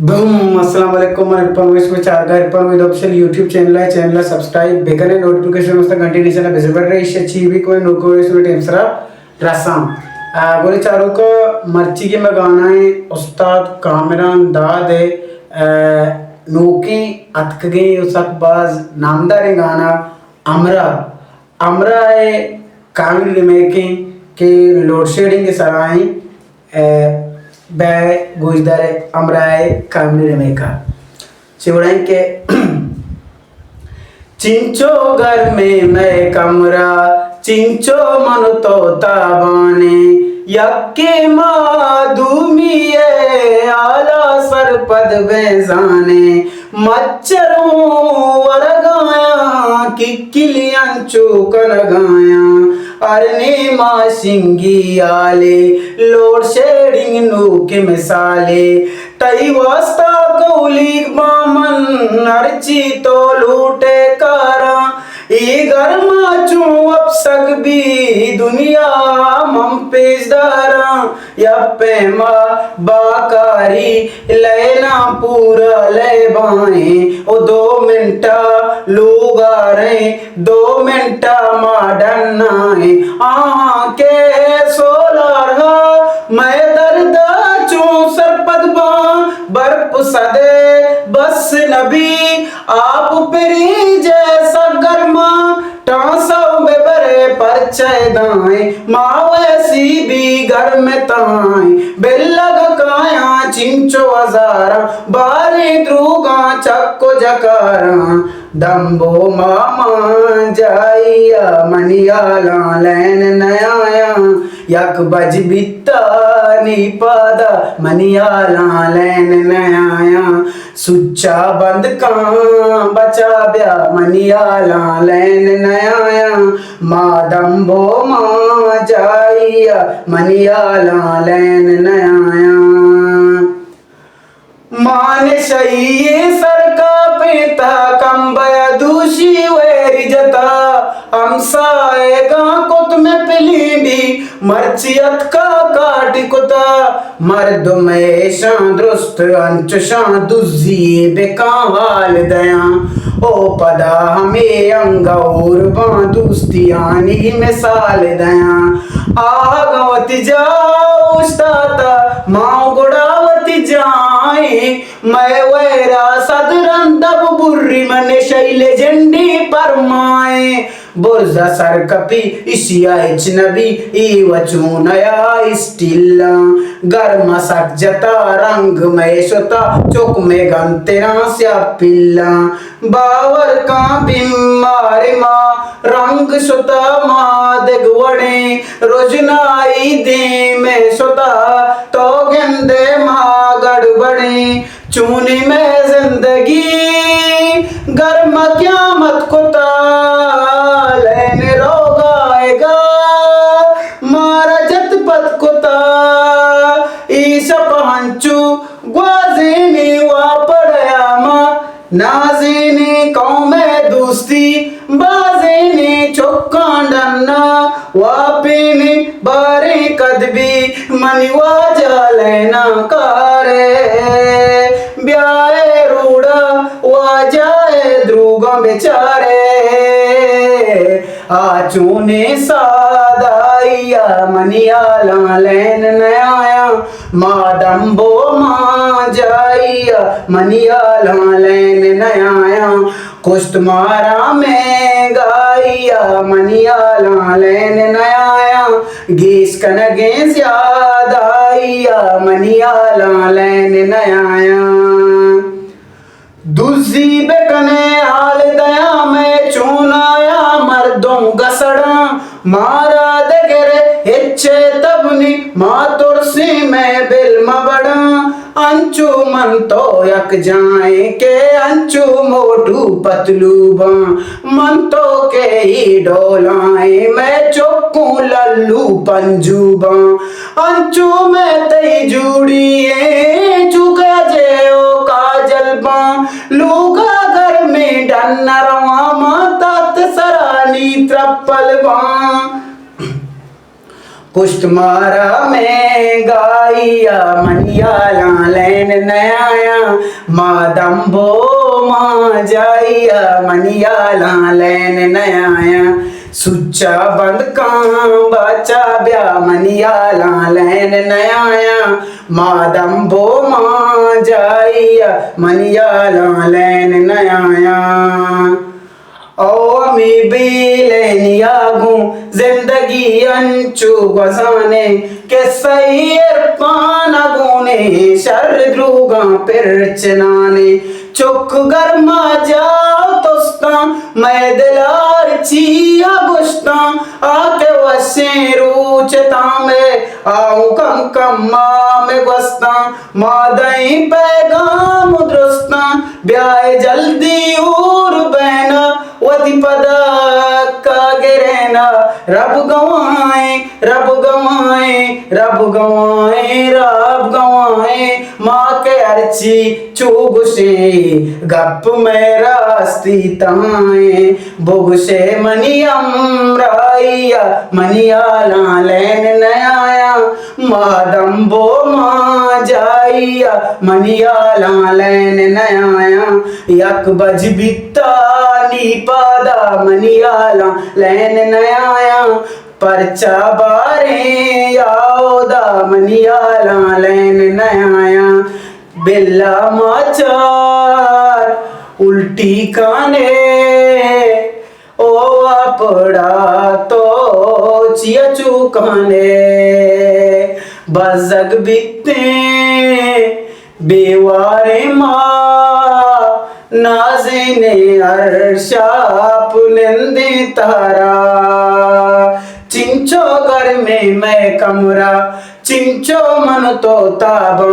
बम अस्सलाम वालेकुम मन परवेश में चारगा पर विद ऑप्शन YouTube चैनल सब्सक्राइब बेकने नोटिफिकेशन वस्ता घंटी नीचे ना विजिबल रही अच्छी भी कोई नको इसमें टेम्सरा रसम बोले चारों को मर्ची के में गाना है उस्ताद कामरान दाद है नोकी अतकगे उसकबाज नामदार है गाना अमरा अमरा है कामिल रिमेकिंग के लोड शेडिंग के सराय बै गुजदार अमराय कामिल रिमेका चिवड़ाई के चिंचो घर में मैं कमरा चिंचो मन तो ताबाने यक्के माधुमिये आला सरपद बेजाने मच्छरों वरगाया किक्किलियां चूकन गाया अरने माशिंगी आले लोड शेडिंग नू के मिसाले तई वास्ता कौली बामन अर्ची तो लूटे कारा ये गर्मा चू अब सक भी दुनिया मम पेशदारा या पेमा बाकारी लेना पूरा ले बाएं ओ 2 मिनटा लोग आ रहे 2 मिनटा माडनाए के सोलार मैं दर्द चू सरपद बा बर्फ सदे बस नबी आप परी जैसा गर्मा टांसा में बरे पर दाएं मावैसी भी घर में ताएं बेलग काया चिंचो हजारा बारी द्रुगा चक्को जकारा दम्बो मामा जाइया मनियाला लैन नयाया यक बज बित्ता निपादा मनियाला लैन नयाया सुच्चा बंद का बचा ब्या मनियाला लैन नयाया मादम्बो माँ जाइया मनियाला लैन नयाया मान शहीए सर का पेता कंबया दूषी वेरी जता हमसाएगा कुत में पिलींडी मर्चियत का काटी कुता मर्द में शां दुरुस्त अंच शां दुजी बेका हाल दया ओ पदा हमें अंगौर बांदुस्तियानी मिसाल दया आगवती जाओ उस्ताता माँ गुड़ावती जाए मैं वेरा सदरन दब बुर्री मन शैले झंडी परमाए बुर्जा सर कपी इशिया नबी ई वचू नया स्टिल्ला गर्म सक जता रंग में सोता चुक में गंतेरा स्या पिल्ला बावर का बीमारी माँ रंग सोता माँ देगवड़े रोजनाई दे में सोता तो गंदे माँ गड़बड़े चूनी में जिंदगी गर्म क्या मत कुता लेने रोग आएगा मारा जत पत कुता ईसा पहंचू ग्वाजीनी वापड़या माँ नाजीनी कौमे दोस्ती बाजीनी चौकांडना वापीनी बारी कदबी मनिवा जालेना कारे ब्याए रूड़ा वाजाए द्रुगा बेचारे आचूने सादाइया मनियाला लैन नयाया मादम्बो माँ जाइया मनियाला लैन नयाया कुश्त मारा में गाइया मनियाला लैन नयाया गीस कनगे ज्यादा आइया मनियाला लैन नयाया दूजी बेकने हाल दया में चूनाया मर्दों गसड़ा मारा दगरे हिच्चे तबनी मातुरसी में बिल्म बड़ा अंचू मन तो यक जाए के अंचू मोटू पतलूबा मन तो के ही डोलाए मैं चौकू लल्लू पंजूबा अंचू में तई जुड़िए चुका जे ओ काजल बा लूगा घर में डन्नरवा माता सरानी त्रप्पल बा कुष्ट मारा में गाइया मनिया लालैन नयाया मादम्बो माँ जाइया मनिया लालैन नयाया सुच्चा बंद काम बचा ब्या मनिया लालैन नयाया मादम्बो माँ जाइया मनिया लालैन नयाया ओ मी बेलनिया गूं जिंदगी अंचु गजाने के सैर पाना गुने शर द्रुगा पिरचनाने चुक गरमा जाओ तोस्ता मैं दिलार चिया गुस्ता आके वसे रूचता में आऊं कम कम माँ में गुस्ता मादई पैगाम दुरुस्ता ब्याह जल्दी और बहना वती पदा का गिरेना रब गवाए रब गवाए रब गवाए रब गवाए माँ के अर्ची चुगुशे गप में रास्ती ताए बुगुशे मनियम राइया मनिया लालैन नयाया मादम्बो माँ जाइया मनिया लालैन नयाया यक बज बित्ता पादा मनिया लालैन नयाया परचा बारे याओदा मनिया लालैन नयाया बिल्ला माचार उल्टी काने ओ अपड़ा तो चिया चुकाने बजग बित्ते बेवारे माँ नाज़िने अर्शा पुलंदे तारा चिंचो घर में मैं कमरा चिंचो मन तो ताबा